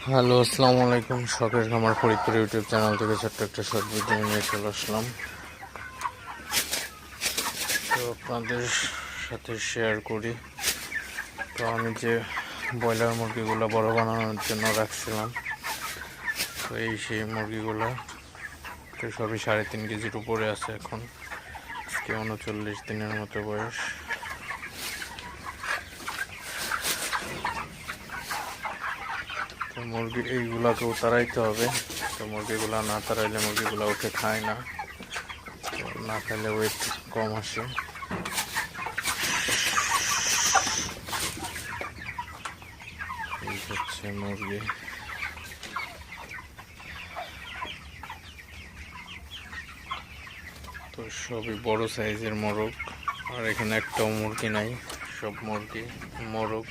Hello, আসসালামু আলাইকুম। শখের খামার ফরিদপুর ইউটিউব চ্যানেল থেকে ছোট্ট একটা শর্ট ভিডিও নিয়ে চলে আসলাম। তো আপনাদের সাথে শেয়ার করি। তো আমি যে ব্রয়লার মুরগিগুলো বড় বানানোর জন্য রাখছিলাম, তো সেই মুরগিগুলো তো সবই 3.5 কেজির উপরে আছে। এখন আজকে 39 দিনের মতো বয়স। তো মুরগি এইগুলাকেও তাড়াইতে হবে। তো মুরগিগুলা না তাড়াইলে মুরগিগুলা উঠে খায় না, না খেলে ওয়েট কম আসে। এই হচ্ছে মুরগি। তো সবই বড় সাইজের মোরগ, আর এখানে একটাও মুরগি নাই, সব মুরগি মোরগ।